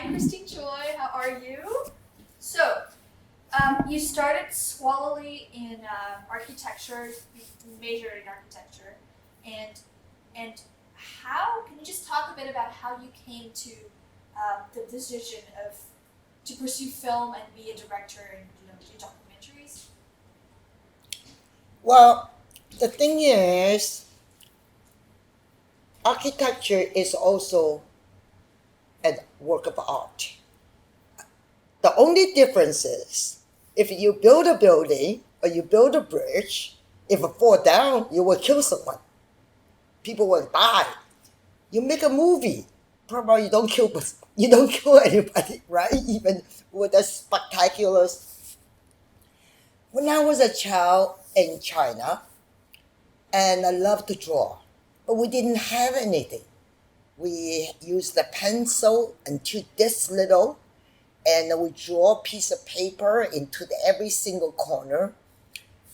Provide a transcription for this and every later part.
Christine Choy. How are you? So, you started scholarly in architecture. You majored in architecture, and and how can you just talk a bit about how you came to the decision of to pursue film and be a director and do documentaries? Well, the thing is, architecture is also a work of art. The only difference is if you build a building or you build a bridge, if it fall down, you will kill someone. People will die. You make a movie, probably you don't kill anybody, right? Even with the spectacular. When I was a child in China, and I loved to draw, but we didn't have anything. We used the pencil until this little, and we draw a piece of paper into every single corner.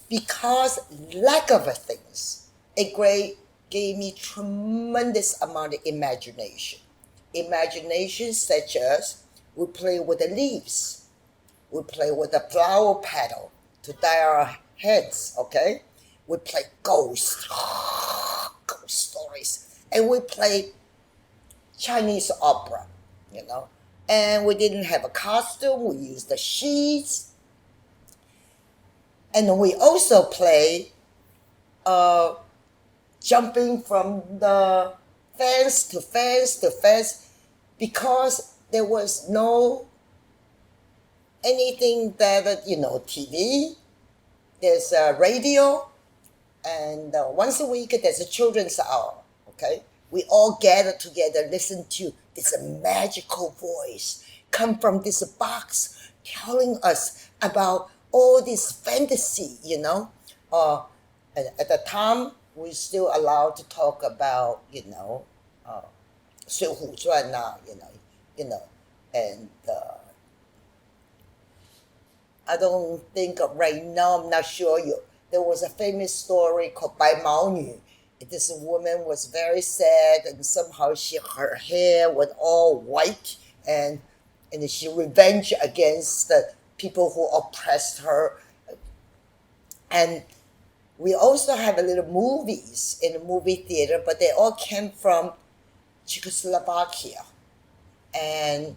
Because lack of things, a grade gave me tremendous amount of imagination. Imagination such as we play with the leaves, we play with the flower petal to dye our heads, okay? We play ghost, ghost stories, and we play Chinese opera, you know. And we didn't have a costume, we used the sheets. And we also play jumping from the fence to fence to fence because there was no anything that, TV, there's a radio, and once a week there's a children's hour, okay? We all gather together, listen to this magical voice come from this box telling us about all this fantasy, and at the time we still allowed to talk about, 水浒传 and I don't think right now, I'm not sure there was a famous story called Bai Mao Nu. This woman was very sad and somehow her hair went all white, and she revenged against the people who oppressed her. And we also have a little movies in the movie theater, but they all came from Czechoslovakia. And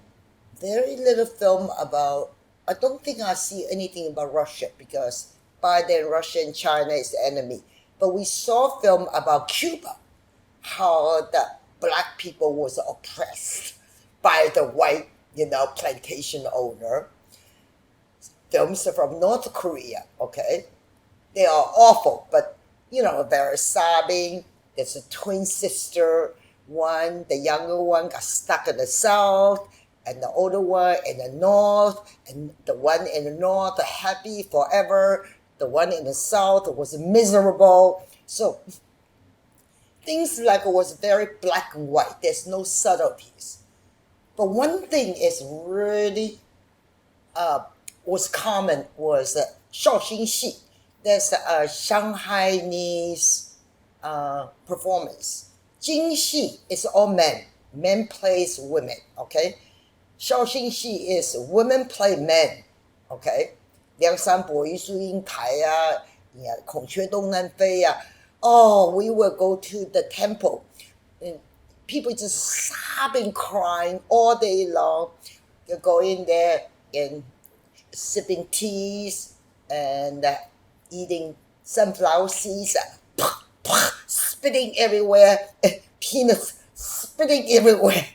very little film about, I don't think I see anything about Russia because by then Russia and China is the enemy. But we saw film about Cuba, how the black people was oppressed by the white, plantation owner. Films from North Korea, okay? They are awful, but, very sobbing. There's a twin sister. The younger one got stuck in the south, and the older one in the north, and the one in the north happy forever. The one in the south was miserable. So things like it was very black and white. There's no subtleties. But one thing is really was common was 绍兴戏. There's a Shanghainese performance. 京戏 is all men. Men plays women, okay? 绍兴戏 is women play men, okay? 梁山伯与祝英台啊, yeah, 孔雀东南飞 Oh, we will go to the temple. And people just sobbing, crying all day long. You go in there and sipping teas and eating sunflower seeds, spitting everywhere, peanuts spitting everywhere.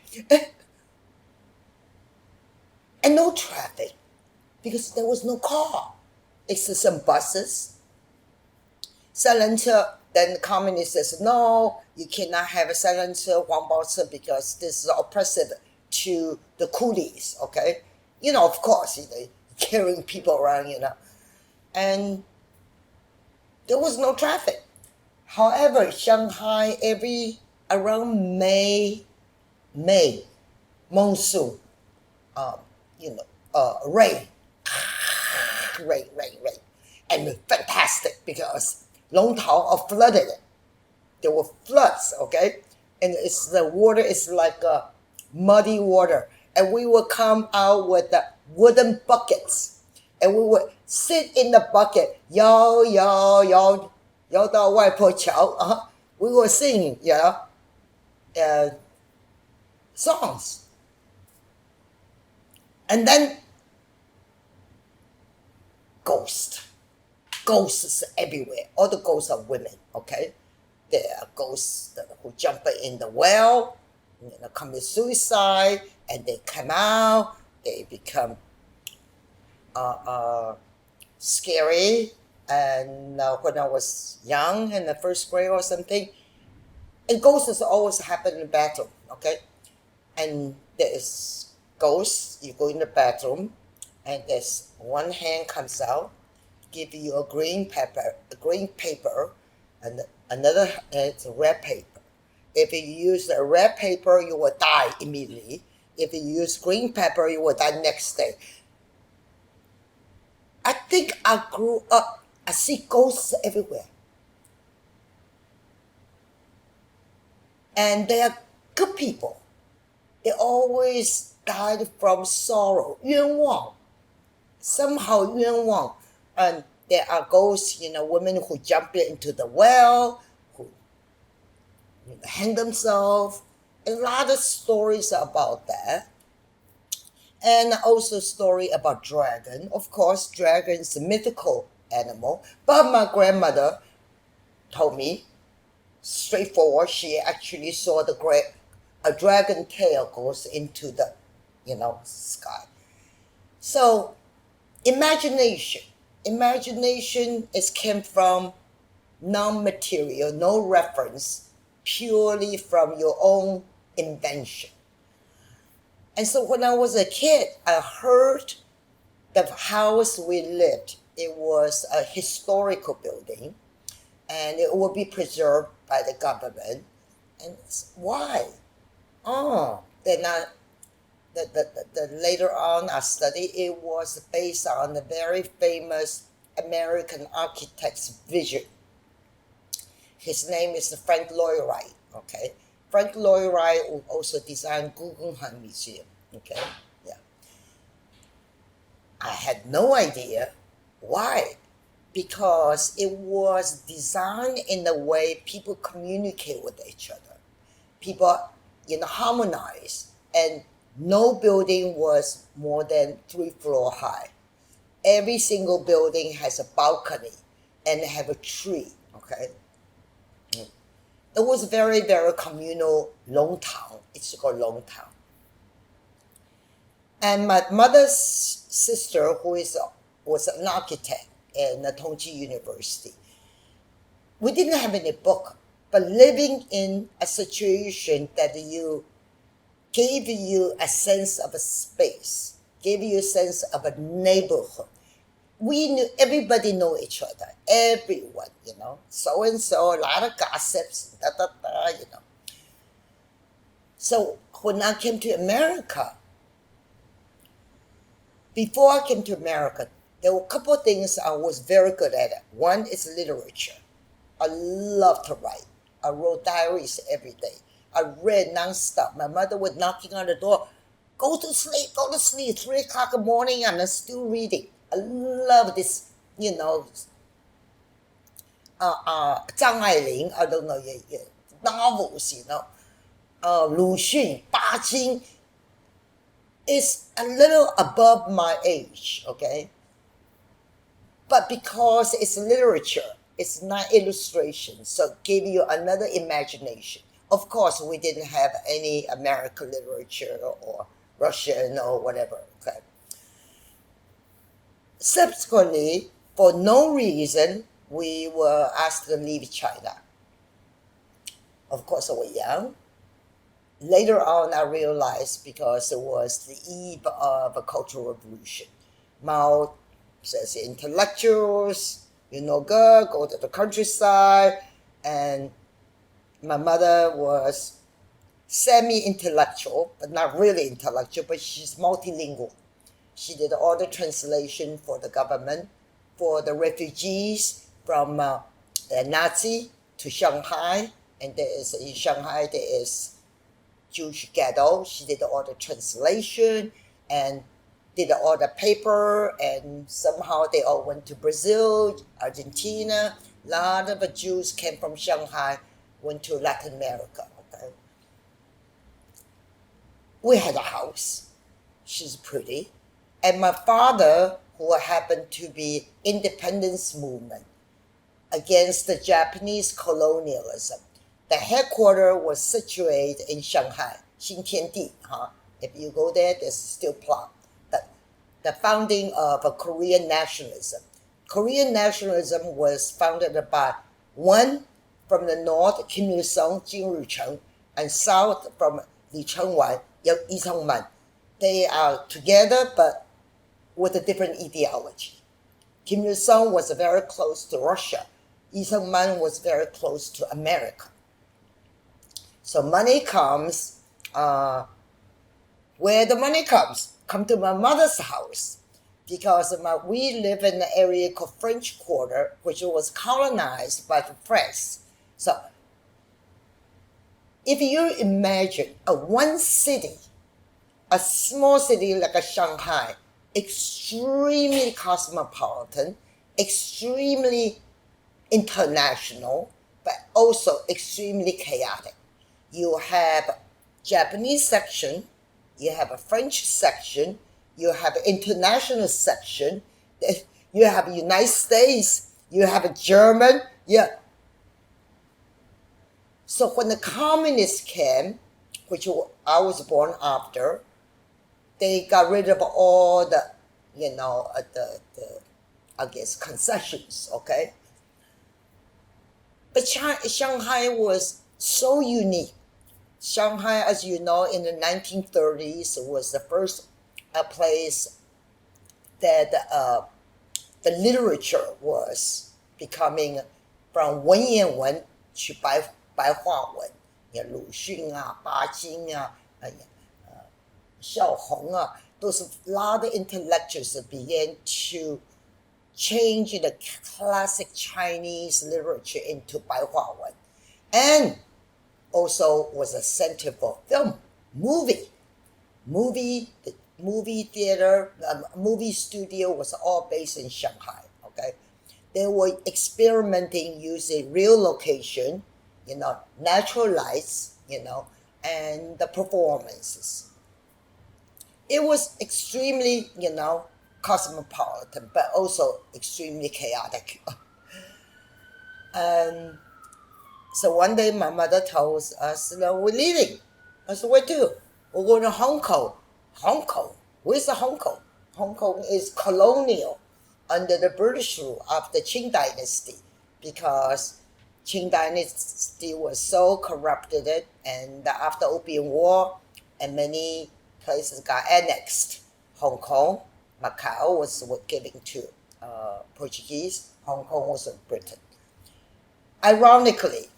And no traffic because there was no car. It's some buses. 三轮车, then the communist says, no, you cannot have a 三轮车, 黄包车, because this is oppressive to the coolies, okay? Of course, carrying people around, And there was no traffic. However, Shanghai, around May, monsoon, rain, rain, and fantastic because Longtao are flooded. There were floods, okay, and the water is like muddy water, and we would come out with the wooden buckets, and we would sit in the bucket, yo, yo, yo, yo 到外婆桥, we were singing, songs. And then ghosts everywhere. All the ghosts are women, okay? There are ghosts who jump in the well, commit suicide, and they come out, they become scary. And when I was young, in the first grade or something, and ghosts always happen in the bathroom, okay? And there is ghosts, you go in the bathroom, and there's one hand comes out, give you a green paper, and another it's red paper. If you use the red paper, you will die immediately. If you use green paper, you will die next day. I think I grew up, I see ghosts everywhere. And they are good people. They always died from sorrow, 冤枉. Somehow 冤枉. And there are ghosts, women who jump into the well, who hang themselves. A lot of stories about that. And also story about dragon. Of course, dragon is a mythical animal. But my grandmother told me, straightforward, she actually saw a dragon tail goes into the, sky. So, imagination came from non-material, no reference, purely from your own invention. And so when I was a kid, I heard the house we lived, it was a historical building, and it will be preserved by the government. And why? Then later on I studied, it was based on the very famous American architect's vision. His name is Frank Lloyd Wright, okay? Frank Lloyd Wright also designed Guggenheim Museum, okay? Yeah. I had no idea why. Because it was designed in a way people communicate with each other. People, harmonize. And no building was more than 3 floors high. Every single building has a balcony and have a tree, okay? It was very, very communal, long town. It's called long town. And my mother's sister, who was an architect in Tongji University, we didn't have any book, but living in a situation that gave you a sense of a space, gave you a sense of a neighborhood. We knew, everybody know each other, everyone, so and so, a lot of gossips, So when I came to America, before I came to America, there were a couple of things I was very good at. One is literature. I love to write. I wrote diaries every day. I read nonstop. My mother was knocking on the door, go to sleep, 3 o'clock in the morning, and I'm still reading. I love this, Zhang Ailing, I don't know, novels, Lu Xun, Ba Jing. It's a little above my age, okay? But because it's literature, it's not illustration, so give you another imagination. Of course, we didn't have any American literature or Russian or whatever, okay? Subsequently, for no reason, we were asked to leave China. Of course, I was young. Later on, I realized because it was the eve of a cultural revolution. Mao says intellectuals, good, go to the countryside. And my mother was semi-intellectual, but not really intellectual, but she's multilingual. She did all the translation for the government, for the refugees from Nazi to Shanghai. And in Shanghai, there is Jewish ghetto. She did all the translation and did all the paper, and somehow they all went to Brazil, Argentina. A lot of the Jews came from Shanghai, went to Latin America. Okay, we had a house. She's pretty, and my father, who happened to be independence movement against the Japanese colonialism. The headquarters was situated in Shanghai, Xintiandi. If you go there, there's still plot. The founding of a Korean nationalism. Korean nationalism was founded by one from the north, Kim Il-sung, Jin Rucheng, and south from Li Chengwan, Yi Chengman. They are together but with a different ideology. Kim Il-sung was very close to Russia. Yi Chengman was very close to America. So money comes, where the money comes, come to my mother's house, because we live in an area called French Quarter, which was colonized by the French. So if you imagine one city, a small city like a Shanghai, extremely cosmopolitan, extremely international, but also extremely chaotic. You have Japanese section, you have a French section, you have an international section, you have United States, you have a German, yeah. So when the communists came, which I was born after, they got rid of all the, I guess, concessions, okay? But Shanghai was so unique. Shanghai, as you know, in the 1930s was the first place that the literature was becoming from 文言文 to 白话文，鲁迅啊、巴金啊、萧红啊，those a lot of intellectuals began to change the classic Chinese literature into 白话文, and also was a center for film, the movie theater, movie studio was all based in Shanghai. Okay, they were experimenting using real location, natural lights, and the performances. It was extremely, cosmopolitan, but also extremely chaotic. And so one day my mother told us that we're leaving. I said, where to? We're going to Hong Kong. Hong Kong? Where's the Hong Kong? Hong Kong is colonial under the British rule of the Qing dynasty, because Qing dynasty was so corrupted, and after Opium War, and many places got annexed. Hong Kong, Macau was given to Portuguese. Hong Kong was Britain. Ironically,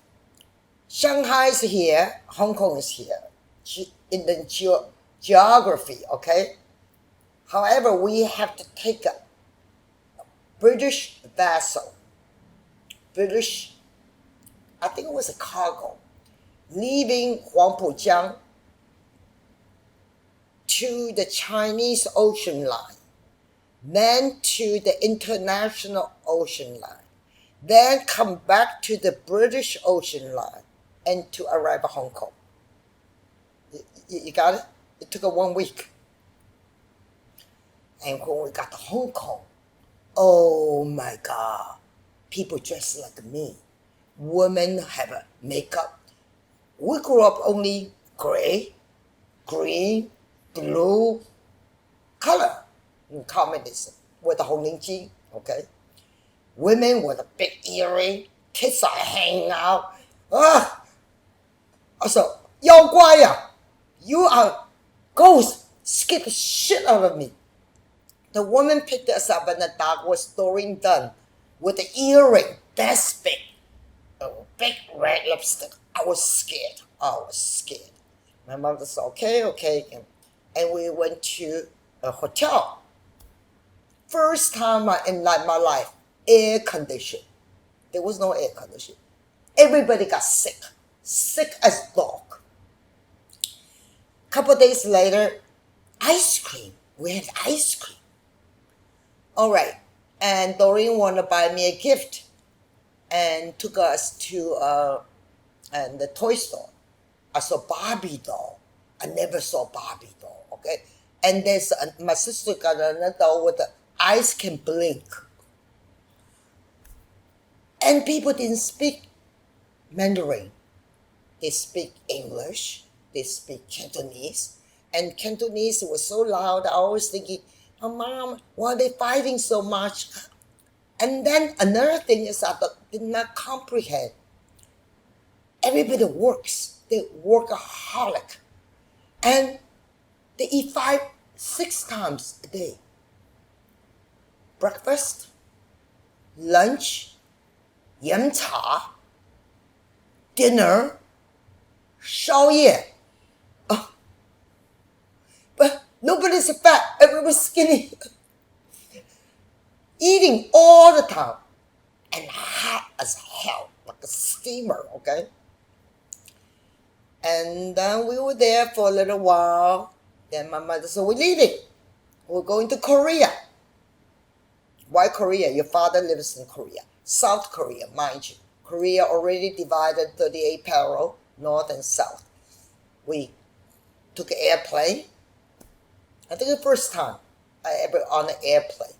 Shanghai is here, Hong Kong is here, in the geography, okay? However, we have to take a British vessel, I think it was a cargo, leaving Huangpujiang to the Chinese ocean line, then to the international ocean line, then come back to the British ocean line, and to arrive at Hong Kong. You got it? It took 1 week. And when we got to Hong Kong, oh my God, people dressed like me. Women have a makeup. We grew up only gray, green, blue color in communism with the Honglingji, okay? Women with a big earring, kids are hanging out. So, 妖怪呀, you are ghost, scared the shit out of me. The woman picked us up and the dog was throwing down with the earring, that's big. A big red lipstick. I was scared. My mother said, okay. And we went to a hotel. First time in my life, air conditioned. There was no air conditioning. Everybody got sick as dog. Couple days later, ice cream. We had ice cream. All right. And Doreen wanted to buy me a gift and took us to the toy store. I saw Barbie doll. I never saw Barbie doll, okay? And my sister got another doll with the eyes can blink. And people didn't speak Mandarin. They speak English. They speak Cantonese. And Cantonese was so loud, I was thinking, oh, Mom, why are they fighting so much? And then another thing is I did not comprehend. Everybody works. They workaholic. And they eat 6 times a day. Breakfast, lunch, 饮茶, dinner, 宵夜. But nobody's fat. Everybody's skinny. Eating all the time. And hot as hell, like a steamer, okay? And then we were there for a little while. Then my mother said, we're leaving. We're going to Korea. Why Korea? Your father lives in Korea. South Korea, mind you. Korea already divided 38 parallel, north and south. We took an airplane. I think the first time I ever on an airplane.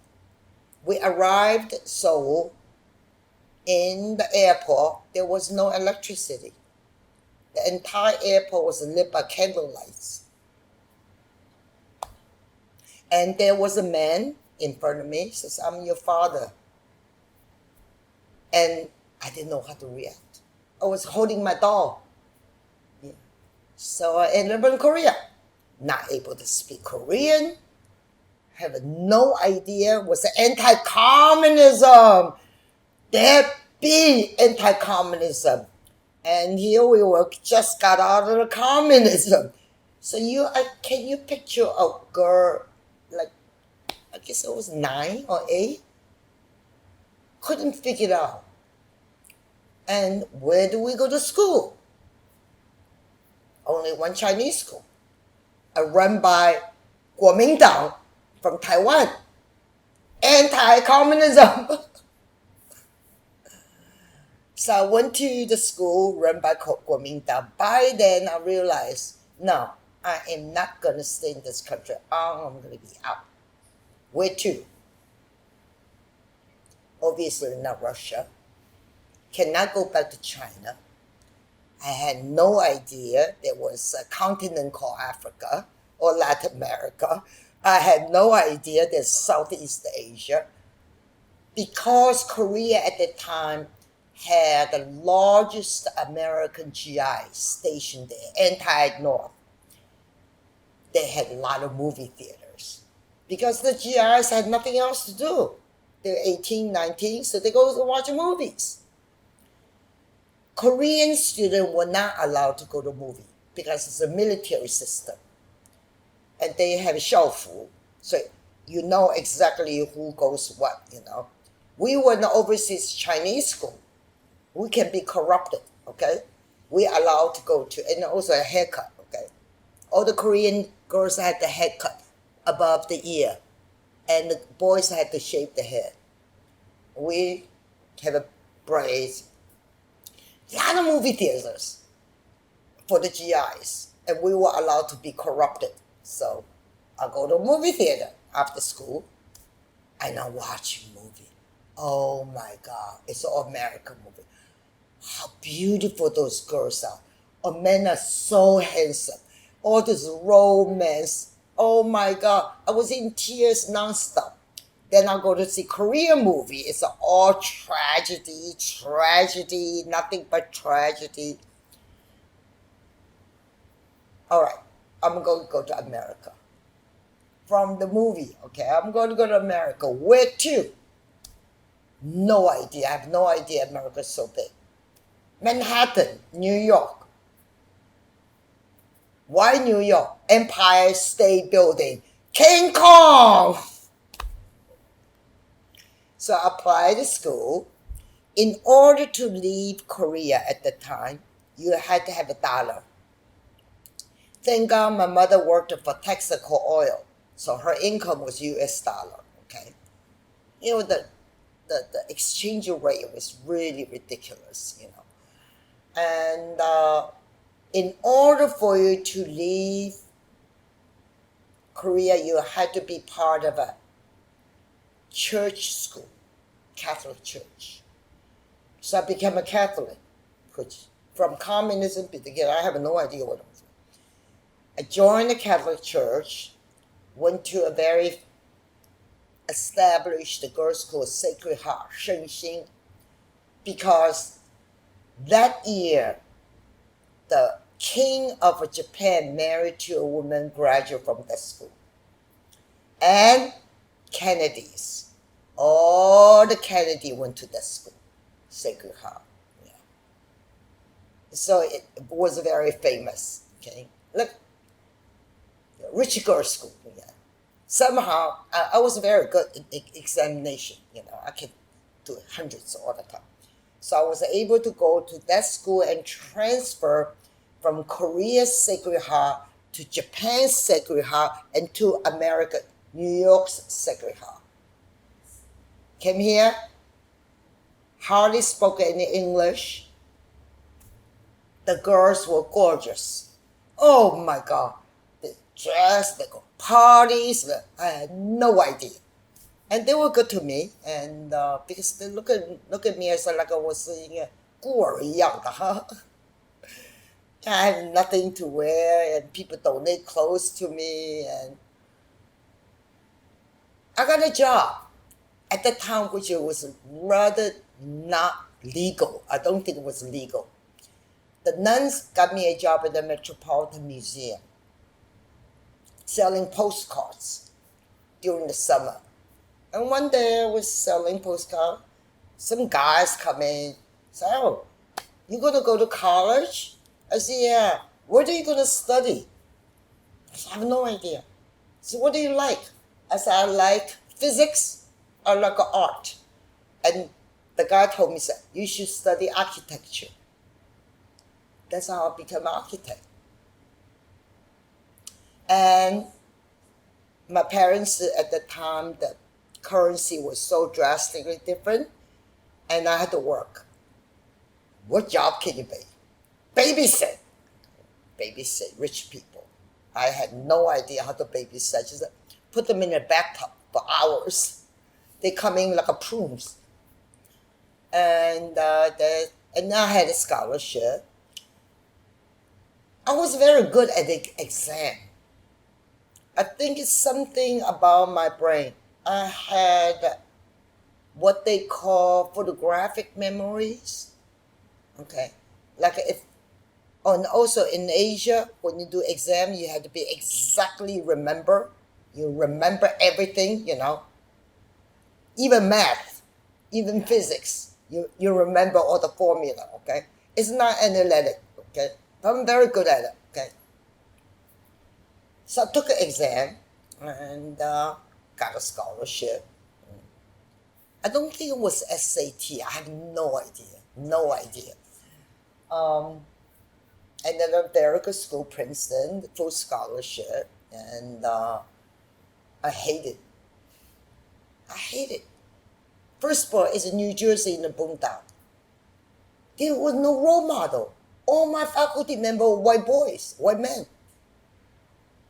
We arrived at Seoul. In the airport, there was no electricity. The entire airport was lit by candle lights. And there was a man in front of me, says, I'm your father. And I didn't know how to react. I was holding my doll. Yeah. So I ended up in Korea. Not able to speak Korean. Have no idea what's anti-communism. There be anti-communism. And here we were, just got out of the communism. So can you picture a girl, like, I guess it was 9 or 8? Couldn't figure it out. And where do we go to school? Only one Chinese school. Run by Kuomintang from Taiwan. Anti-communism. So I went to the school run by Kuomintang. By then I realized, no, I am not going to stay in this country. I'm going to be out. Where to? Obviously not Russia. Cannot go back to China. I had no idea there was a continent called Africa or Latin America. I had no idea there's Southeast Asia. Because Korea at the time had the largest American GI stationed there, anti-North. They had a lot of movie theaters because the GIs had nothing else to do. They're 18, 19, so they go to watch movies. Korean students were not allowed to go to movie because it's a military system. And they have xiaofu, so you know exactly who goes what, you know. We were in the overseas Chinese school. We can be corrupted, okay? We allowed to go to, and also a haircut, okay? All the Korean girls had the haircut above the ear, and the boys had to shave the head. We have a braids. A lot of movie theaters for the GIs, and we were allowed to be corrupted. So I go to a movie theater after school, and I watch a movie. Oh my God, it's an American movie. How beautiful those girls are. Oh, men are so handsome. All this romance. Oh my God, I was in tears nonstop. Then I go to see Korean movie. It's all tragedy, nothing but tragedy. All right, I'm going to go to America. From the movie, okay, I'm going to go to America. Where to? No idea. I have no idea America's so big. Manhattan, New York. Why New York? Empire State Building. King Kong! So I applied to school. In order to leave Korea at the time, you had to have $1. Thank God my mother worked for Texaco Oil, so her income was US dollar, okay? You know, the exchange rate was really ridiculous, you know. And in order for you to leave Korea, you had to be part of a church school, Catholic church. So I became a Catholic, which from communism, again, I have no idea what it was. I joined the Catholic church, went to a very established girls' school, Sacred Heart, Shengxin, because that year, the king of Japan married to a woman graduate from that school. And Kennedys. All the Kennedy went to that school, Sacred Heart. Yeah. So it was very famous. Okay, look, rich girls' school. Yeah. Somehow I was very good in examination. You know, I could do hundreds all the time. So I was able to go to that school and transfer from Korea's Sacred Heart to Japan's Sacred Heart and to America, New York's Sacred Heart. Came here, hardly spoke any English. The girls were gorgeous. Oh my God. They dressed, they go parties. I had no idea. And they were good to me, and because they look at me as like I was a 孤儿一样的, huh? I had nothing to wear, and people donate clothes to me, and I got a job at the time, which was rather not legal. I don't think it was legal. The nuns got me a job at the Metropolitan Museum, selling postcards during the summer. And one day I was selling postcards. Some guys come in, say, "Oh, you gonna go to college?" I said, "Yeah." "What are you gonna study?" I said, "I have no idea." So what do you like? I said, "I like physics, I like art." And the guy told me, said, "You should study architecture." That's how I became an architect. And my parents at the time, the currency was so drastically different, and I had to work. What job can you be? Babysit. Babysit rich people. I had no idea how to babysit. Just put them in a bathtub for hours. They come in like a prunes. And I had a scholarship. I was very good at the exam. I think it's something about my brain. I had what they call photographic memories. Okay, like if, oh, and also in Asia, when you do exam, you have to be exactly remember. You remember everything, you know. Even math, even physics, you remember all the formula. Okay, it's not analytic. Okay, but I'm very good at it. Okay, so I took an exam and got a scholarship. I don't think it was SAT. I have no idea. No idea. And then a very good school, Princeton, full scholarship, and I hate it. I hate it. First of all, it's in New Jersey in the boondock. There was no role model. All my faculty members were white boys, white men.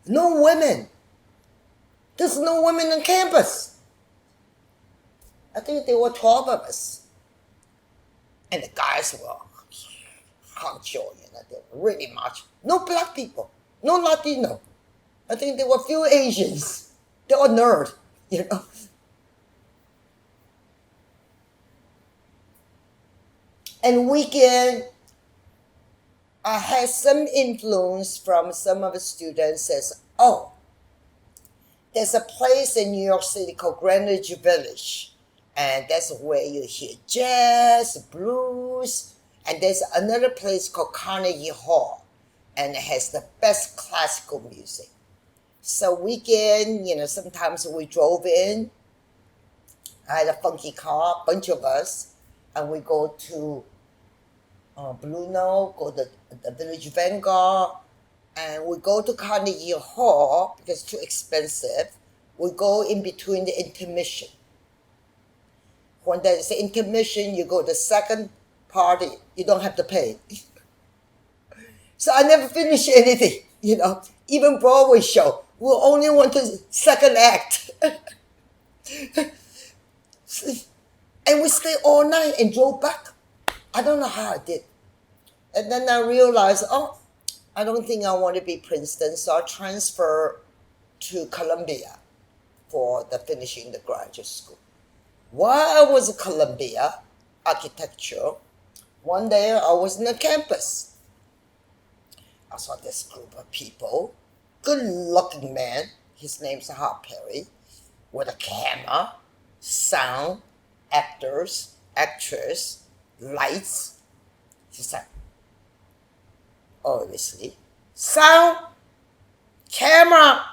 No women. There's no women on campus. I think there were 12 of us. And the guys were honcho, you know, they were really macho. No black people, no Latino. I think there were a few Asians. They were nerd, you know. And weekend, I had some influence from some of the students says, "Oh, there's a place in New York City called Greenwich Village. And that's where you hear jazz, blues. And there's another place called Carnegie Hall. And it has the best classical music." So weekend, you know, sometimes we drove in. I had a funky car, a bunch of us. And we go to Blue Note, go to the Village Vanguard, And we go to Carnegie Hall because it's too expensive. We go in between the intermission. When there's the intermission, you go to the second party. You don't have to pay. So I never finish anything, Even Broadway show, we only went to second act. And we stayed all night and drove back. I don't know how I did. And then I realized, I don't think I want to be Princeton, so I transferred to Columbia for the finishing the graduate school. While I was at Columbia, architecture, one day I was in the campus. I saw this group of people, good-looking man, his name's Hart Perry, with a camera, sound, actors, actress, lights. He said, obviously, sound, camera,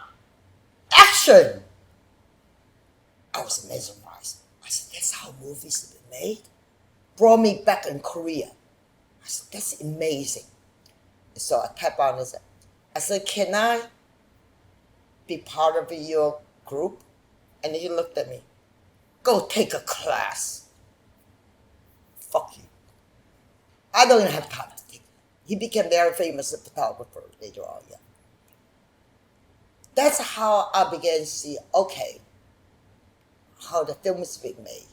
action. I was mesmerized. I said, that's how movies have been made. Brought me back in Korea. I said, that's amazing. So I tapped on his. I said, can I be part of your group? And he looked at me. Go take a class. Fuck you. I don't even have time to take it. He became very famous photographer later on, yeah. That's how I began to see, okay, how the film is being made,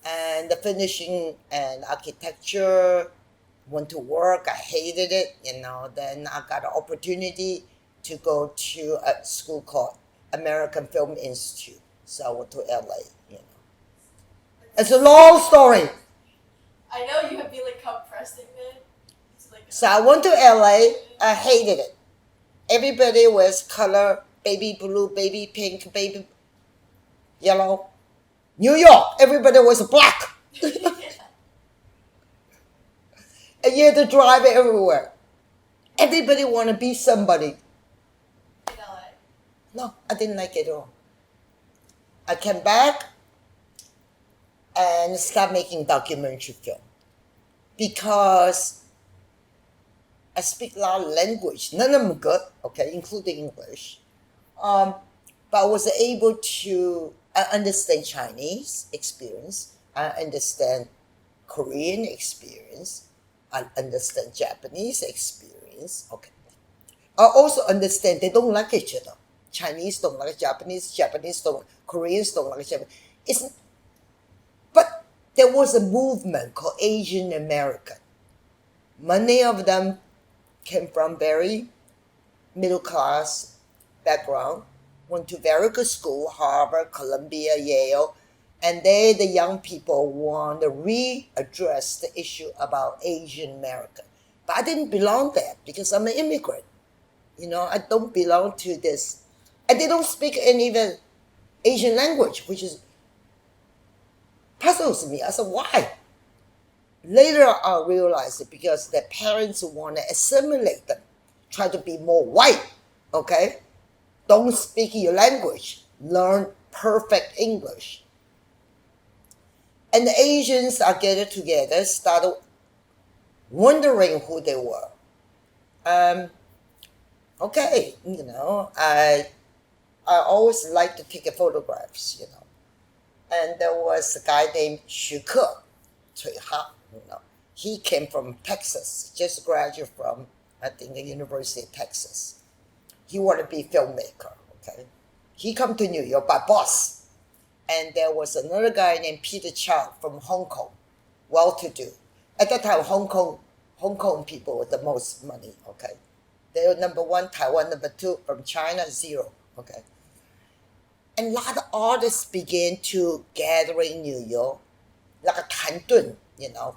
And the finishing and architecture, went to work, I hated it, Then I got an opportunity to go to a school called American Film Institute. So I went to LA, It's a long story. I know you have been compressing it. So I went to LA, I hated it. Everybody was color, baby blue, baby pink, baby yellow. New York, everybody was black. And you had to drive everywhere. Everybody want to be somebody. In LA? No, I didn't like it at all. I came back and started making documentary film. Because I speak a lot of language. None of them good, okay, including English. But I was able to understand Chinese experience. I understand Korean experience. I understand Japanese experience. Okay. I also understand they don't like each other. Chinese don't like Japanese. Japanese don't. Koreans don't like Japanese. But there was a movement called Asian American. Many of them came from very middle class background, went to very good school, Harvard, Columbia, Yale, and the young people want to readdress the issue about Asian American. But I didn't belong there because I'm an immigrant. I don't belong to this. And they don't speak any of the Asian language, which is puzzles me. I said, why? Later I realized it because their parents want to assimilate them, try to be more white, okay? Don't speak your language. Learn perfect English. And the Asians are getting together, started wondering who they were. Okay, I always like to take photographs, And there was a guy named Choy, He came from Texas, just graduated from, I think, the University of Texas. He wanted to be a filmmaker, okay? He come to New York by bus. And there was another guy named Peter Chow from Hong Kong, well-to-do. At that time, Hong Kong people with the most money, okay? They were number one, Taiwan number two, from China, zero, okay? And a lot of artists began to gather in New York, like a Tan Dun,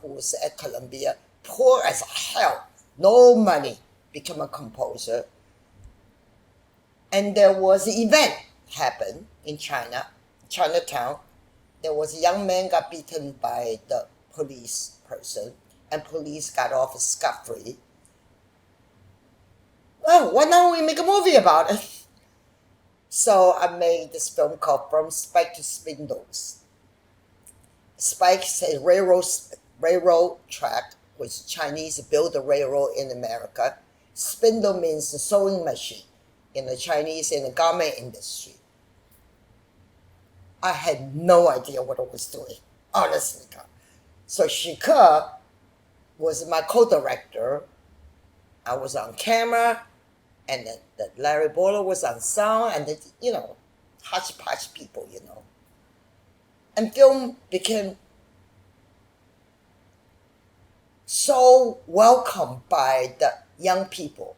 who was at Columbia, poor as hell, no money, become a composer. And there was an event happened in Chinatown. There was a young man got beaten by the police person, and police got off scot-free. Well, why don't we make a movie about it? So I made this film called From Spike to Spindles. Spike says railroad track, which Chinese built the railroad in America. Spindle means the sewing machine in the Chinese in the garment industry. I had no idea what I was doing, honestly. So Shike was my co-director. I was on camera, and then Larry Boiler was on sound, and hodgepodge people, And film became so welcomed by the young people.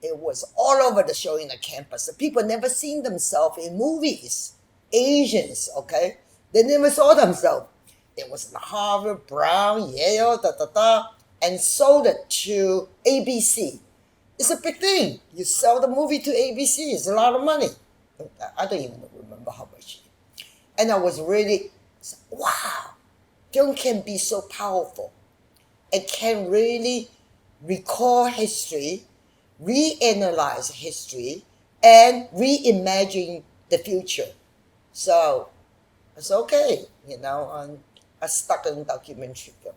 It was all over the show in the campus. The people never seen themselves in movies. Asians, okay? They never saw themselves. It was Harvard, Brown, Yale, and sold it to ABC. It's a big thing. You sell the movie to ABC, it's a lot of money. I don't even remember how much. And I was really, wow, film can be so powerful. It can really recall history, reanalyze history, and reimagine the future. So it's okay, I stuck in documentary film.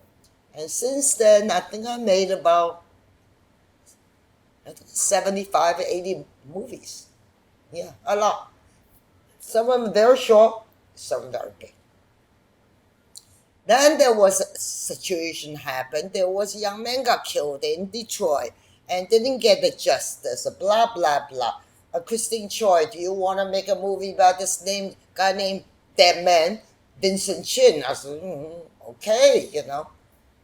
And since then, I think I made about 75 or 80 movies. Yeah, a lot. Some of them very short, some very big. Then there was a situation happened. There was a young man got killed in Detroit and didn't get the justice, blah, blah, blah. Christine Choy, do you want to make a movie about this guy named that man, Vincent Chin? I said, okay,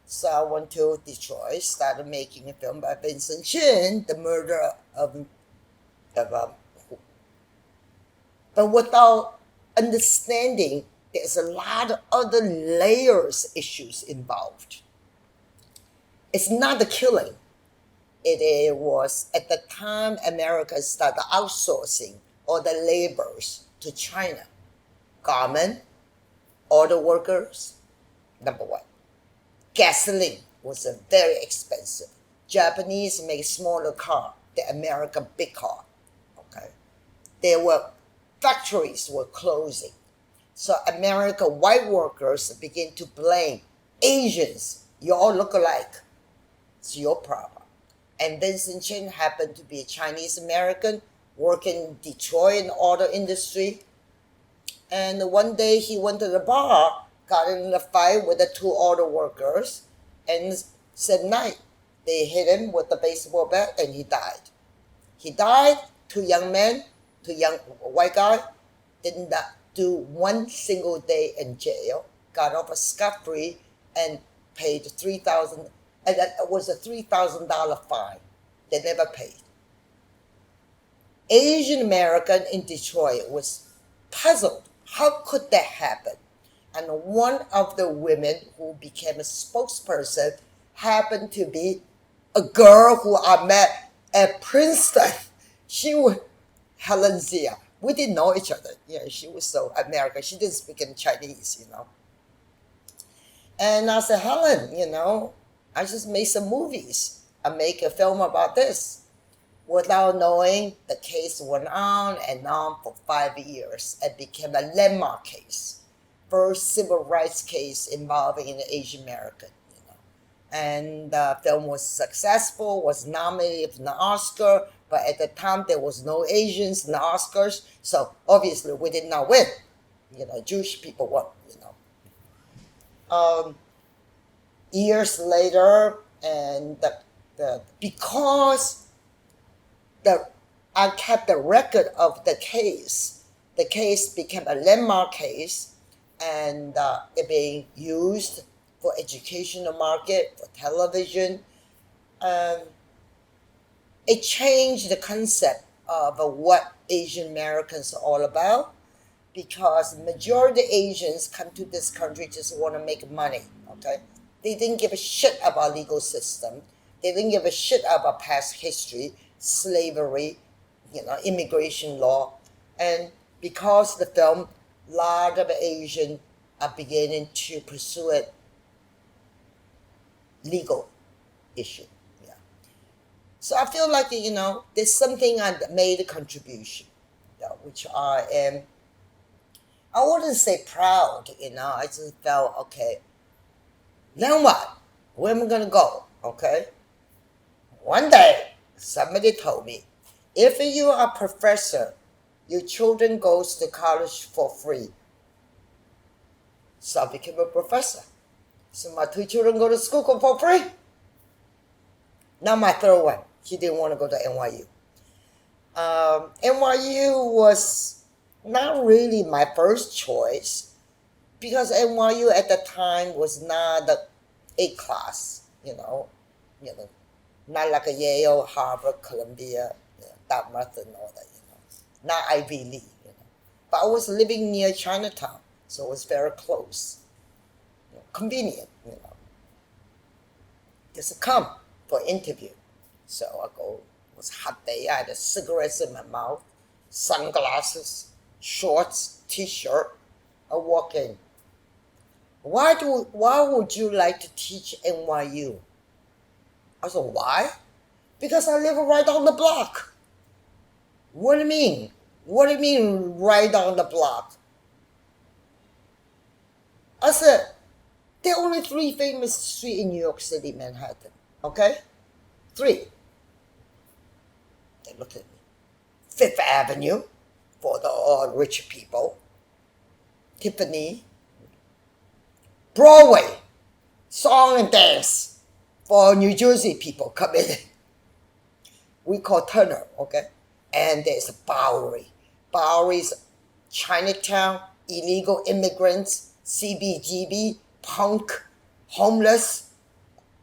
So I went to Detroit, started making a film by Vincent Chin, the murder of but without understanding there's a lot of other layers issues involved. It's not the killing. It was at the time America started outsourcing all the laborers to China. Garment, auto workers, number one. Gasoline was very expensive. Japanese make smaller car, the American big car. Okay, factories were closing. So American white workers begin to blame Asians. You all look alike. It's your problem. And Vincent Chin happened to be a Chinese American working in Detroit in the auto industry. And one day he went to the bar, got in a fight with the two auto workers, and said night. They hit him with a baseball bat and he died. He died, two young white guy, didn't do one single day in jail, got off scot-free and paid $3,000, and that was a $3,000 fine. They never paid. Asian American in Detroit was puzzled. How could that happen? And one of the women who became a spokesperson happened to be a girl who I met at Princeton. She was Helen Zia. We didn't know each other. She was so American. She didn't speak in Chinese, And I said, Helen, I just made some movies. I make a film about this. Without knowing, the case went on and on for 5 years. It became a landmark case. First civil rights case involving an Asian American, And the film was successful, was nominated for an Oscar, but at the time there was no Asians in the Oscars, so obviously we did not win. Jewish people won, Years later, and because I kept the record of the case became a landmark case, and it being used for educational market, for television. It changed the concept of what Asian Americans are all about, because the majority of Asians come to this country just want to make money, okay? They didn't give a shit about legal system. They didn't give a shit about past history, slavery, immigration law. And because the film, a lot of Asians are beginning to pursue it legal issue. So I feel like, there's something I made a contribution, which I wouldn't say proud, I just felt, okay, then what? Where am I going to go, okay? One day, somebody told me, if you are a professor, your children goes to college for free. So I became a professor. So my 2 children go to school for free. Now my third one, he didn't want to go to NYU. NYU was not really my first choice because NYU at the time was not the A class, not like a Yale, Harvard, Columbia, Dartmouth and all that, not Ivy League, But I was living near Chinatown, so it was very close, convenient, Just come for interview. So I go, it was a hot day, I had cigarettes in my mouth, sunglasses, shorts, t-shirt. I walk in. Why would you like to teach NYU? I said, why? Because I live right on the block. What do you mean? What do you mean right on the block? I said, there are only 3 famous streets in New York City, Manhattan. Okay? 3. They looked at me. Fifth Avenue for the rich people. Tiffany. Broadway. Song and dance for New Jersey people come in. We call Turner, okay? And there's Bowery. Bowery's Chinatown, illegal immigrants, CBGB, punk, homeless,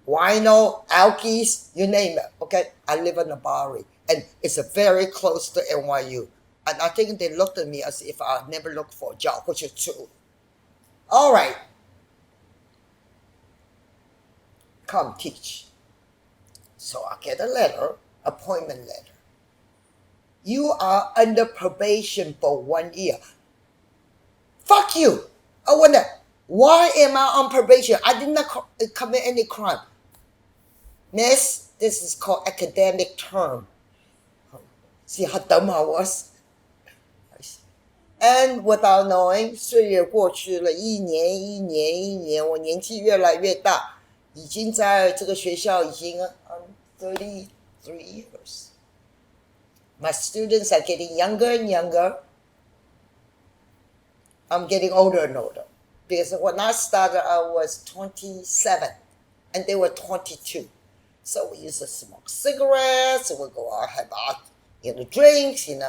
wino, alkies, you name it, okay? I live in the Bowery, and it's very close to NYU. And I think they looked at me as if I never looked for a job, which is true. All right. Come teach. So I get a letter, appointment letter. You are under probation for 1 year. Fuck you. I wonder, why am I on probation? I did not commit any crime. Miss, this is called academic term. See how dumb I was? And without knowing, 岁月过去了1年1年1年，我年纪越来越大，已经在这个学校已经33 years. My students are getting younger and younger. I'm getting older and older. Because when I started, I was 27, and they were 22. So we used to smoke cigarettes, and we go out have drinks, and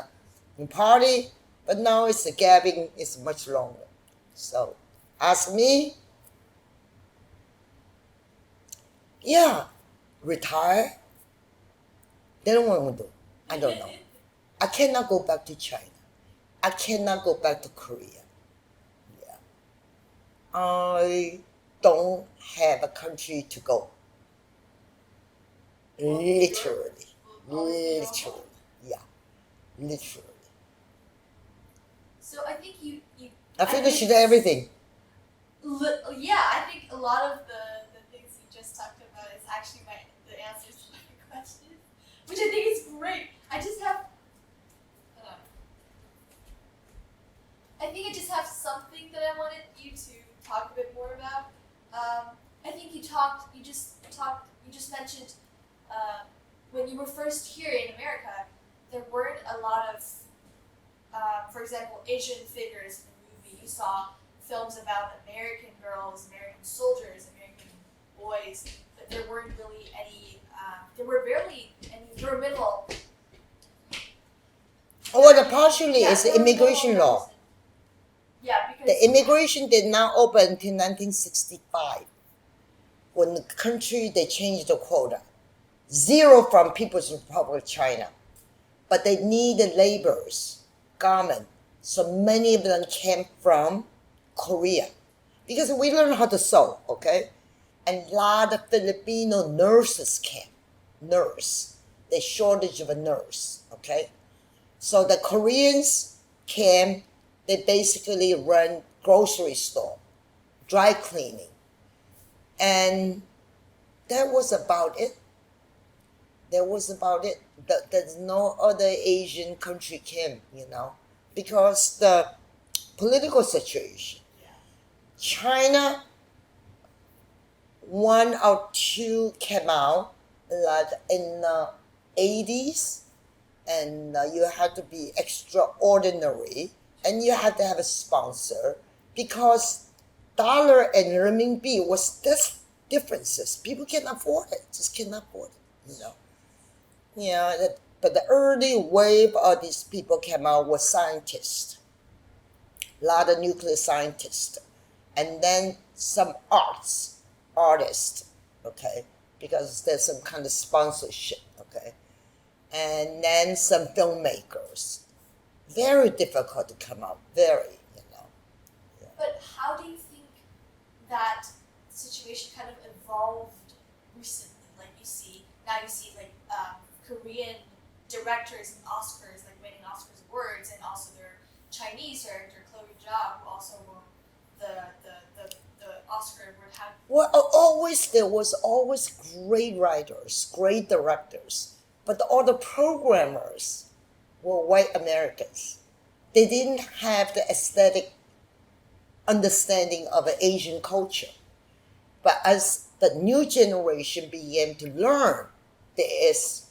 party. But now the gabbing is much longer. So ask me, yeah, retire. Then what am I going to do? I don't know. I cannot go back to China. I cannot go back to Korea. Yeah. I don't have a country to go. Literally. Yeah. Literally. So I think you I finished everything. Yeah, I think a lot of the things you just talked about is actually the answers to my questions, which I think is great. I think I just have something that I wanted you to talk a bit more about. I think you just mentioned when you were first here in America, there weren't a lot of, for example, Asian figures in the movie. You saw films about American girls, American soldiers, American boys, but there weren't really any, there were minimal. Well, partially is the immigration law. Yeah, because the immigration did not open until 1965. When the country, they changed the quota. 0 from People's Republic of China. But they needed laborers, garment. So many of them came from Korea. Because we learned how to sew, okay? And a lot of Filipino nurses came. Nurse. The shortage of a nurse, okay? So the Koreans came, they basically run grocery store, dry cleaning. And that was about it. There's no other Asian country came, because the political situation. China, 1 or 2 came out, like in 80s, and you had to be extraordinary, and you had to have a sponsor because dollar and renminbi was this differences. People can afford it, just cannot afford it. Yeah, but the early wave of these people came out was scientists, a lot of nuclear scientists, and then some artists, okay, because there's some kind of sponsorship, okay, and then some filmmakers. Very difficult to come out, very. Yeah. But how do you think that situation kind of evolved recently? Like you see like Korean directors and Oscars, like winning Oscars awards, and also their Chinese director Chloe Zhao, who also won the Oscar award. Well, there was always great writers, great directors, but all the programmers were white Americans. They didn't have the aesthetic understanding of an Asian culture. But as the new generation began to learn, there is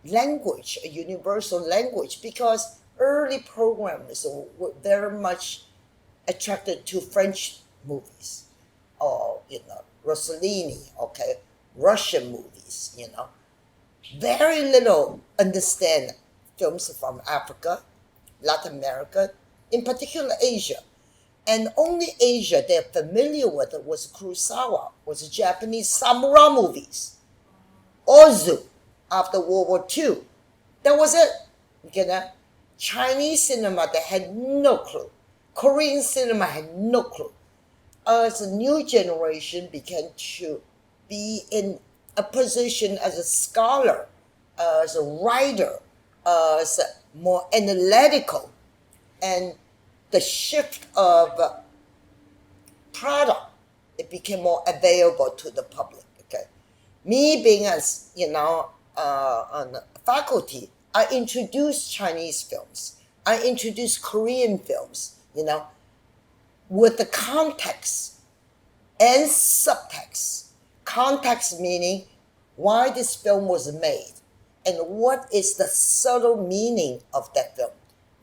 language, a universal language, because early programmers were very much attracted to French movies, or Rossellini, okay, Russian movies, very little understand films from Africa, Latin America, in particular Asia. And only Asia they're familiar with it was Kurosawa, was Japanese samurai movies. Ozu, after World War II. That was it. Chinese cinema, they had no clue. Korean cinema had no clue. As a new generation began to be in a position as a scholar, as a writer, as more analytical, and the shift of product, it became more available to the public. Okay, me being as on the faculty, I introduced Chinese films, I introduced Korean films, with the context and subtext. Context meaning why this film was made and what is the subtle meaning of that film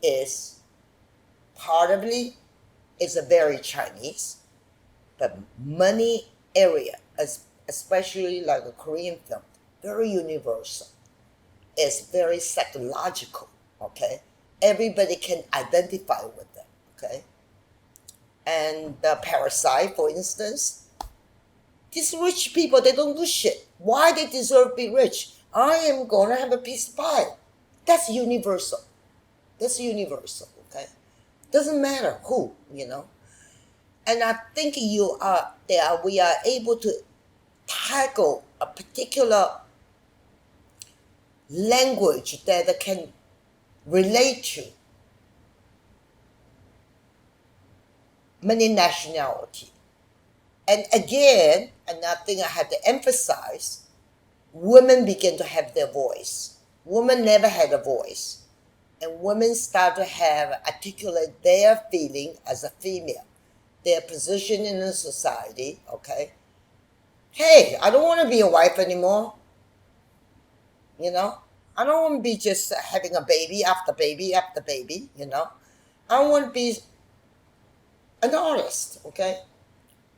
is partly it's a very Chinese, but many area, especially like a Korean film, very universal. It's very psychological, okay? Everybody can identify with them, okay? And the Parasite, for instance, these rich people, they don't do shit. Why they deserve to be rich? I am going to have a piece of pie. That's universal. That's universal, okay? Doesn't matter who, And I think we are able to tackle a particular language that can relate to many nationality. And again, and I think I have to emphasize, women begin to have their voice. Women never had a voice. And women start to articulate their feeling as a female, their position in the society, okay? Hey, I don't want to be a wife anymore. I don't want to be just having a baby after baby after baby, I want to be an artist, okay?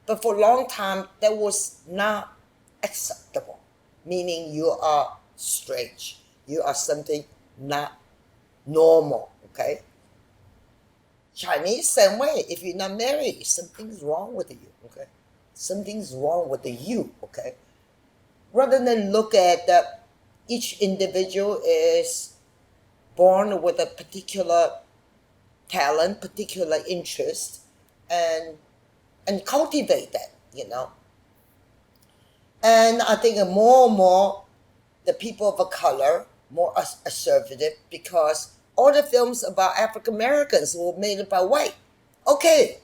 But for a long time, that was not acceptable, meaning you are strange. You are something not normal, okay? Chinese, same way. If you're not married, something's wrong with you, okay? Something's wrong with you, okay? Rather than look at that each individual is born with a particular talent, particular interest, and cultivate that, And I think more and more the people of color more assertive because all the films about African Americans were made by white. Okay,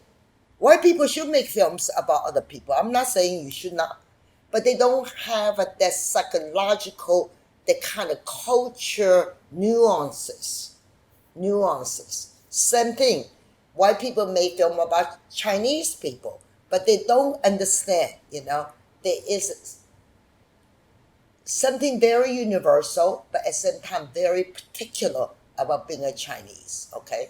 white people should make films about other people. I'm not saying you should not, but they don't have that psychological, that kind of culture nuances. Same thing. White people make film about Chinese people, but they don't understand, there is something very universal, but at the same time very particular about being a Chinese, okay?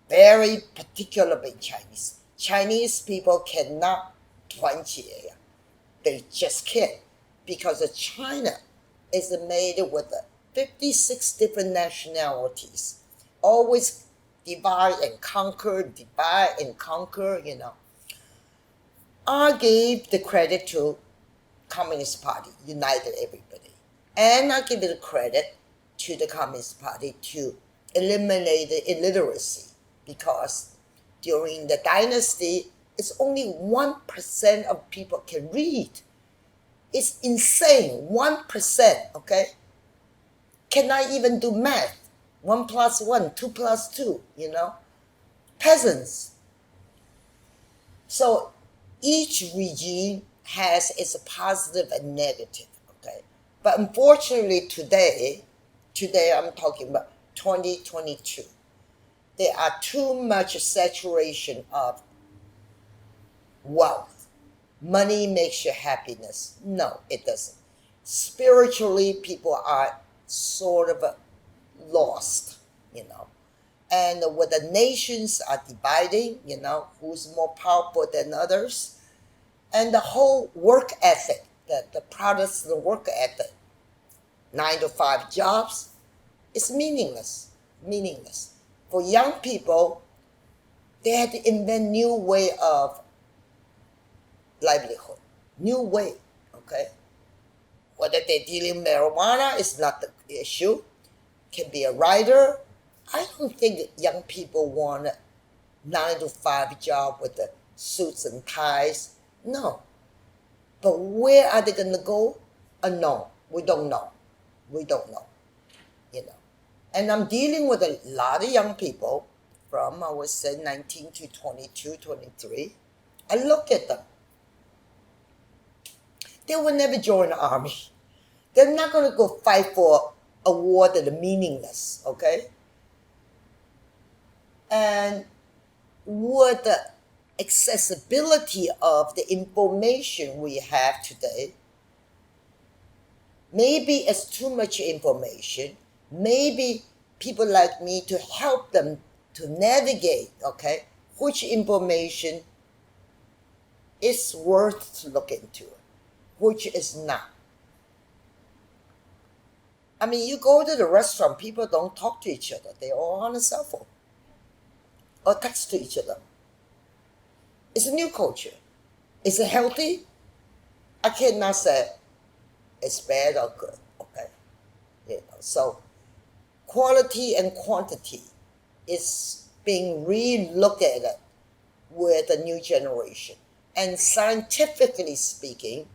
Very particular being Chinese. Chinese people cannot 团结. They just can't, because China is made with 56 different nationalities, always divide and conquer, you know. I gave the credit to Communist Party, united everybody. And I give the credit to the Communist Party to eliminate the illiteracy, because during the dynasty, it's only 1% of people can read. It's insane, 1%, okay? Cannot even do math. 1 plus 1, 2 plus 2, you know? Peasants. So each regime has its positive and negative, okay? But unfortunately today I'm talking about 2022, there are too much saturation of wealth. Money makes you happiness. No, it doesn't. Spiritually, people are sort of lost, you know. And when the nations are dividing, you know, who's more powerful than others, and the whole work ethic, the Protestant work ethic, 9 to 5 jobs, is meaningless. For young people, they had to invent new way of livelihood, new way, okay? Whether they're dealing marijuana is not the issue. Can be a writer. I don't think young people want a 9 to 5 job with the suits and ties. No. But where are they gonna go? No, we don't know. You know. And I'm dealing with a lot of young people from, I would say, 19 to 22, 23. I look at them. They will never join the army. They're not going to go fight for a war that is meaningless, okay? And with the accessibility of the information we have today, maybe it's too much information. Maybe people like me to help them to navigate, okay, which information is worth to look into, which is not. I mean, you go to the restaurant, people don't talk to each other. They're all on a cell phone or text to each other. It's a new culture. Is it healthy? I cannot say it's bad or good, okay? You know, so quality and quantity is being re-looked at with the new generation. And scientifically speaking,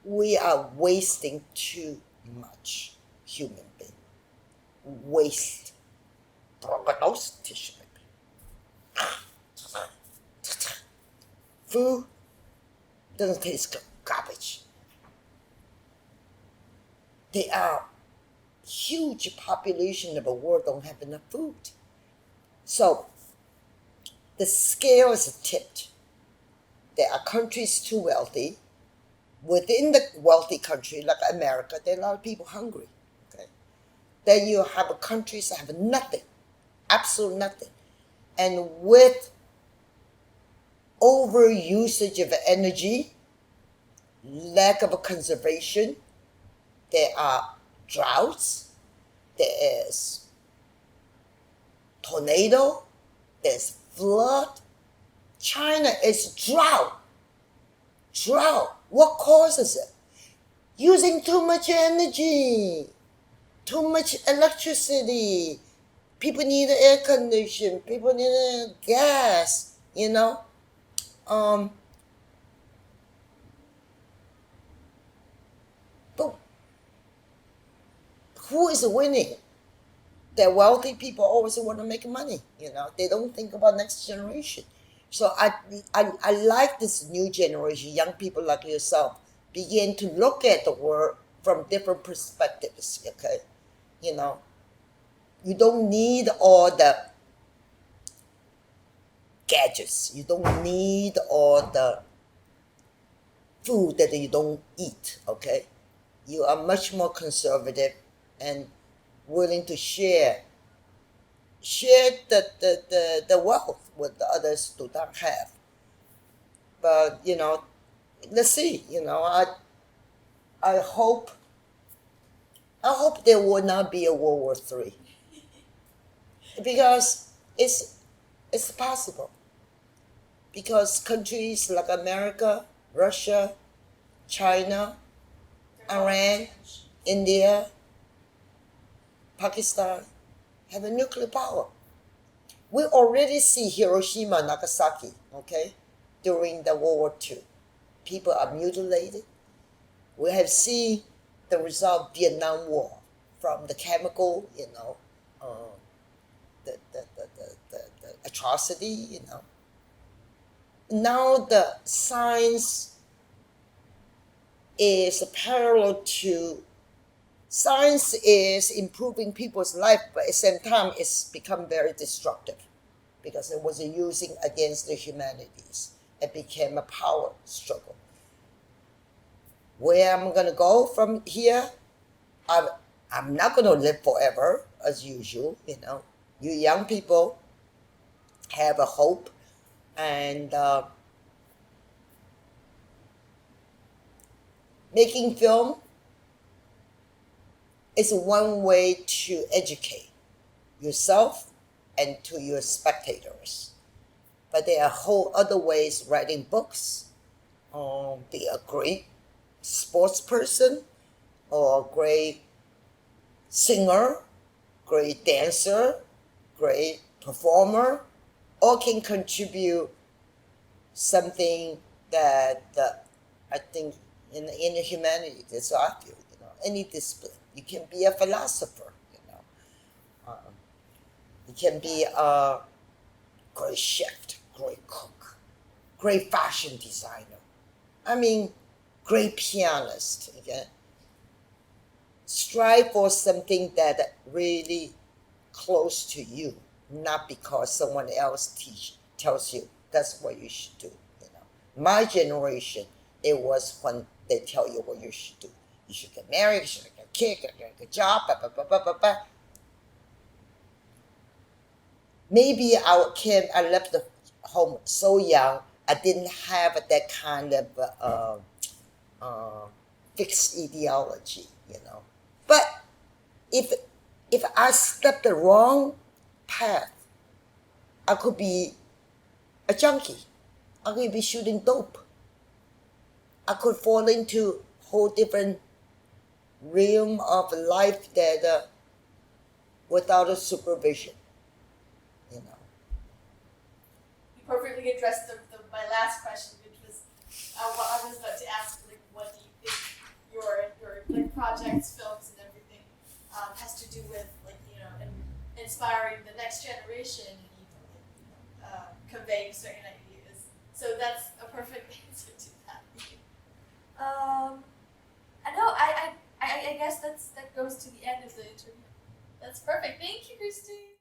we are wasting too much human being. Waste. Food doesn't taste good. Garbage. There are huge population of the world don't have enough food. So the scale is tipped. There are countries too wealthy. Within the wealthy country, like America, there are a lot of people hungry. Okay, then you have countries that have nothing, absolute nothing, and with overusage of energy, lack of conservation, there are droughts, there is tornado, there's flood. China is drought. What causes it? Using too much energy, too much electricity. People need air conditioning. People need gas. You know. But who is winning? The wealthy people always want to make money. You know, they don't think about next generation. So I like this new generation, young people like yourself, begin to look at the world from different perspectives, okay? You know, You don't need all the gadgets. You don't need all the food that you don't eat, okay? You are much more conservative and willing to share the wealth with the others do not have. But let's see. I hope there will not be a World War III because it's possible. Because countries like America, Russia, China, Iran, India, Pakistan have a nuclear power. We already see Hiroshima, Nagasaki, okay, during the World War II. People are mutilated. We have seen the result of Vietnam War from the chemical, the atrocity, Now the science is parallel to science is improving people's life, but at the same time it's become very destructive because it was using against the humanities. It became a power struggle. Where I'm gonna go from here, I'm not gonna live forever as usual. You young people have a hope, and making film is one way to educate yourself and to your spectators. But there are whole other ways: writing books, be a great sports person, or a great singer, great dancer, great performer, all can contribute something that I think in the humanities, that's what I feel, any discipline. You can be a philosopher, you can be a great chef, great cook, great fashion designer. I mean, great pianist. Okay? Strive for something that really close to you, not because someone else tells you that's what you should do. My generation, it was when they tell you what you should do. You should get married, you should get a kid, get a job, blah, blah, blah, blah, blah, blah. Maybe I left the home so young, I didn't have that kind of fixed ideology, But if I stepped the wrong path, I could be a junkie. I could be shooting dope. I could fall into a whole different realm of life that without a supervision, You perfectly addressed my last question, which was what I was about to ask. Like, what do you think your like projects, films, and everything has to do with inspiring the next generation and conveying certain ideas. So that's a perfect answer to that. I know. I guess that goes to the end of the interview. That's perfect. Thank you, Christine.